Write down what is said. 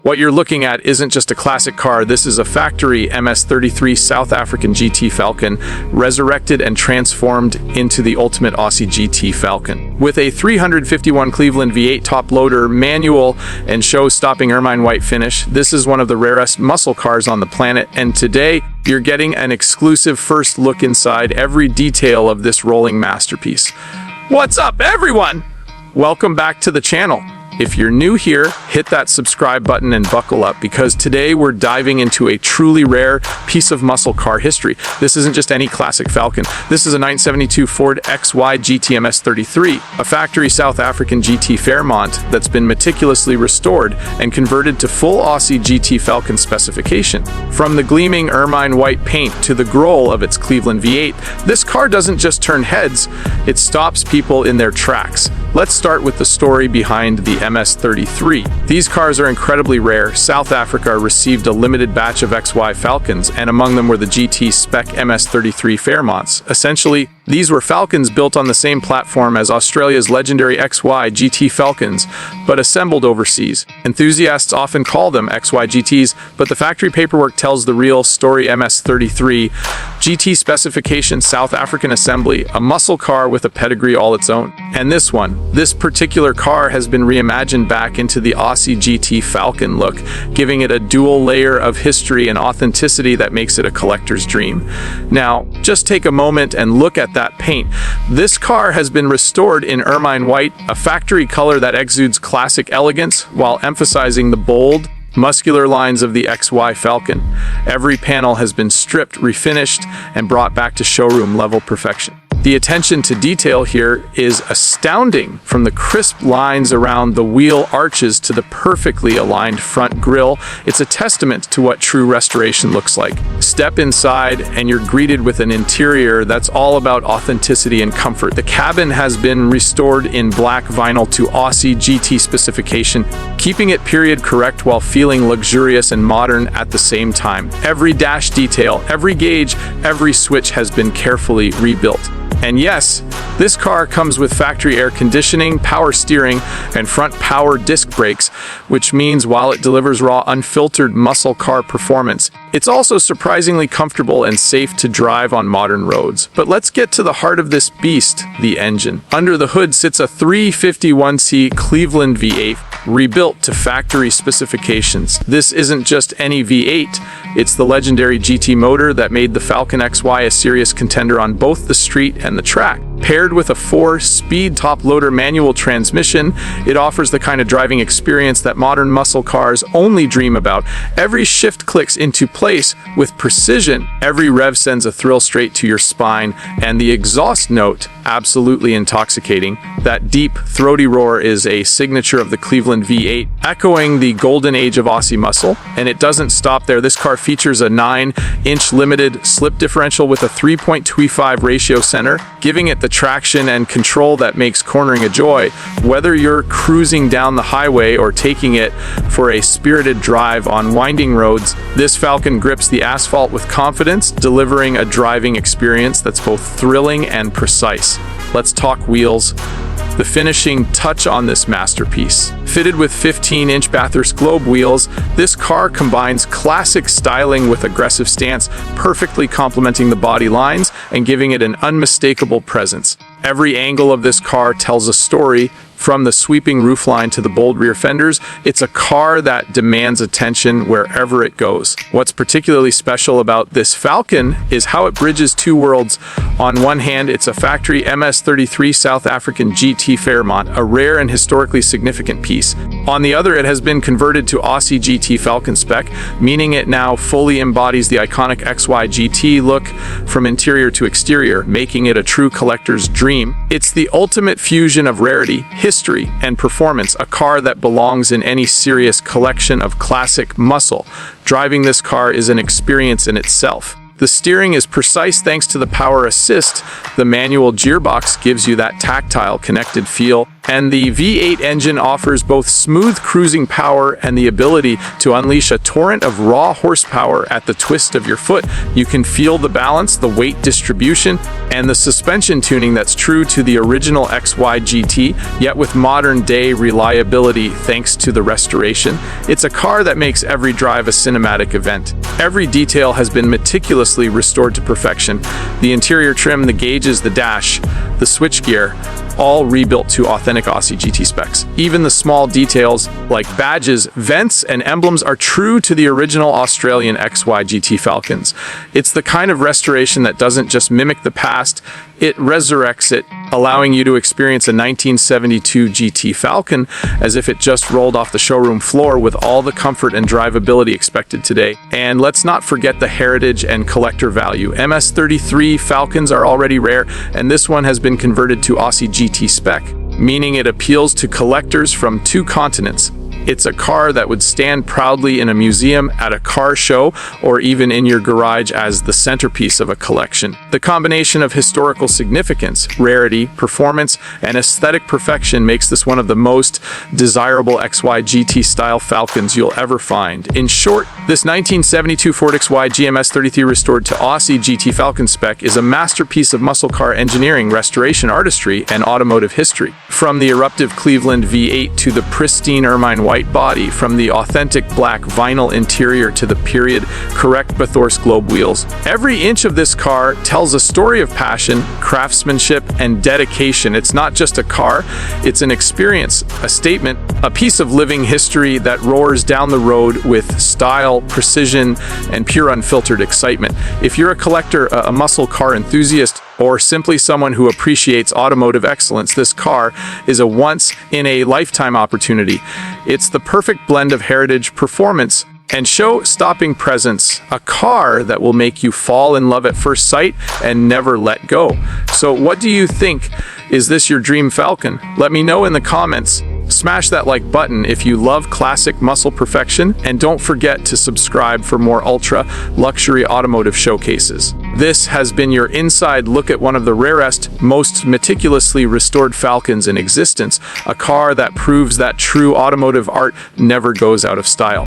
What you're looking at isn't just a classic car, this is a factory MS33 South African GT Falcon, resurrected and transformed into the ultimate Aussie GT Falcon. With a 351 Cleveland V8 top loader, manual, and show-stopping Ermine White finish, this is one of the rarest muscle cars on the planet, and today, you're getting an exclusive first look inside every detail of this rolling masterpiece. What's up, everyone? Welcome back to the channel. If you're new here, hit that subscribe button and buckle up, because today we're diving into a truly rare piece of muscle car history. This isn't just any classic Falcon. This is a 1972 Ford XY GT MS33, a factory South African GT Fairmont that's been meticulously restored and converted to full Aussie GT Falcon specification. From the gleaming Ermine White paint to the growl of its Cleveland V8, this car doesn't just turn heads, it stops people in their tracks. Let's start with the story behind the MS33. These cars are incredibly rare. South Africa received a limited batch of XY Falcons, and among them were the GT spec MS33 Fairmonts. Essentially, these were Falcons built on the same platform as Australia's legendary XY GT Falcons, but assembled overseas. Enthusiasts often call them XY GTs, but the factory paperwork tells the real story. MS33 GT specification, South African assembly, a muscle car with a pedigree all its own. And this particular car has been reimagined back into the Aussie GT Falcon look, giving it a dual layer of history and authenticity that makes it a collector's dream. Now, just take a moment and look at that paint. This car has been restored in Ermine White, a factory color that exudes classic elegance while emphasizing the bold, muscular lines of the XY Falcon. Every panel has been stripped, refinished, and brought back to showroom level perfection. The attention to detail here is astounding, from the crisp lines around the wheel arches to the perfectly aligned front grille. It's a testament to what true restoration looks like. Step inside and you're greeted with an interior that's all about authenticity and comfort. The cabin has been restored in black vinyl to Aussie GT specification, keeping it period correct while feeling luxurious and modern at the same time. Every dash detail, every gauge, every switch has been carefully rebuilt. And yes, this car comes with factory air conditioning, power steering, and front power disc brakes, which means while it delivers raw, unfiltered muscle car performance, it's also surprisingly comfortable and safe to drive on modern roads. But let's get to the heart of this beast, the engine. Under the hood sits a 351c Cleveland V8, rebuilt to factory specifications. This isn't just any V8, it's the legendary GT motor that made the Falcon XY a serious contender on both the street and the track. Paired with a 4-speed top-loader manual transmission, it offers the kind of driving experience that modern muscle cars only dream about. Every shift clicks into place with precision, every rev sends a thrill straight to your spine, and the exhaust note, absolutely intoxicating. That deep, throaty roar is a signature of the Cleveland V8, echoing the golden age of Aussie muscle. And it doesn't stop there. This car features a 9-inch limited slip differential with a 3.25 ratio center, giving it the traction and control that makes cornering a joy. Whether you're cruising down the highway or taking it for a spirited drive on winding roads, this Falcon grips the asphalt with confidence, delivering a driving experience that's both thrilling and precise. Let's talk wheels. The finishing touch on this masterpiece. Fitted with 15-inch Bathurst Globe wheels, this car combines classic styling with aggressive stance, perfectly complementing the body lines and giving it an unmistakable presence. Every angle of this car tells a story. From the sweeping roofline to the bold rear fenders, it's a car that demands attention wherever it goes. What's particularly special about this Falcon is how it bridges two worlds. On one hand, it's a factory MS33 South African GT Fairmont, a rare and historically significant piece. On the other, it has been converted to Aussie GT Falcon spec, meaning it now fully embodies the iconic XY GT look from interior to exterior, making it a true collector's dream. It's the ultimate fusion of rarity, history, and performance, a car that belongs in any serious collection of classic muscle. Driving this car is an experience in itself. The steering is precise thanks to the power assist. The manual gearbox gives you that tactile, connected feel. And the V8 engine offers both smooth cruising power and the ability to unleash a torrent of raw horsepower at the twist of your foot. You can feel the balance, the weight distribution, and the suspension tuning that's true to the original XY GT, yet with modern-day reliability thanks to the restoration. It's a car that makes every drive a cinematic event. Every detail has been meticulously restored to perfection. The interior trim, the gauges, the dash, the switchgear, all rebuilt to authentic Aussie GT specs. Even the small details like badges, vents, and emblems are true to the original Australian XY GT Falcons. It's the kind of restoration that doesn't just mimic the past, it resurrects it, allowing you to experience a 1972 GT Falcon as if it just rolled off the showroom floor with all the comfort and drivability expected today. And let's not forget the heritage and collector value. MS33 Falcons are already rare, and this one has been converted to Aussie GT spec, meaning it appeals to collectors from 2 continents. It's a car that would stand proudly in a museum, at a car show, or even in your garage as the centerpiece of a collection. The combination of historical significance, rarity, performance, and aesthetic perfection makes this one of the most desirable XY GT-style Falcons you'll ever find. In short, this 1972 Ford XY GT restored to Aussie GT Falcon spec is a masterpiece of muscle car engineering, restoration artistry, and automotive history. From the eruptive Cleveland V8 to the pristine Ermine White body, from the authentic black vinyl interior to the period-correct Bathurst Globe wheels, every inch of this car tells a story of passion, craftsmanship, and dedication. It's not just a car, it's an experience, a statement, a piece of living history that roars down the road with style, precision, and pure unfiltered excitement. If you're a collector, a muscle car enthusiast, or simply someone who appreciates automotive excellence, this car is a once-in-a-lifetime opportunity. It's the perfect blend of heritage, performance, and show-stopping presence, a car that will make you fall in love at first sight and never let go. So what do you think? Is this your dream Falcon? Let me know in the comments. Smash that like button if you love classic muscle perfection, and don't forget to subscribe for more ultra-luxury automotive showcases. This has been your inside look at one of the rarest, most meticulously restored Falcons in existence, a car that proves that true automotive art never goes out of style.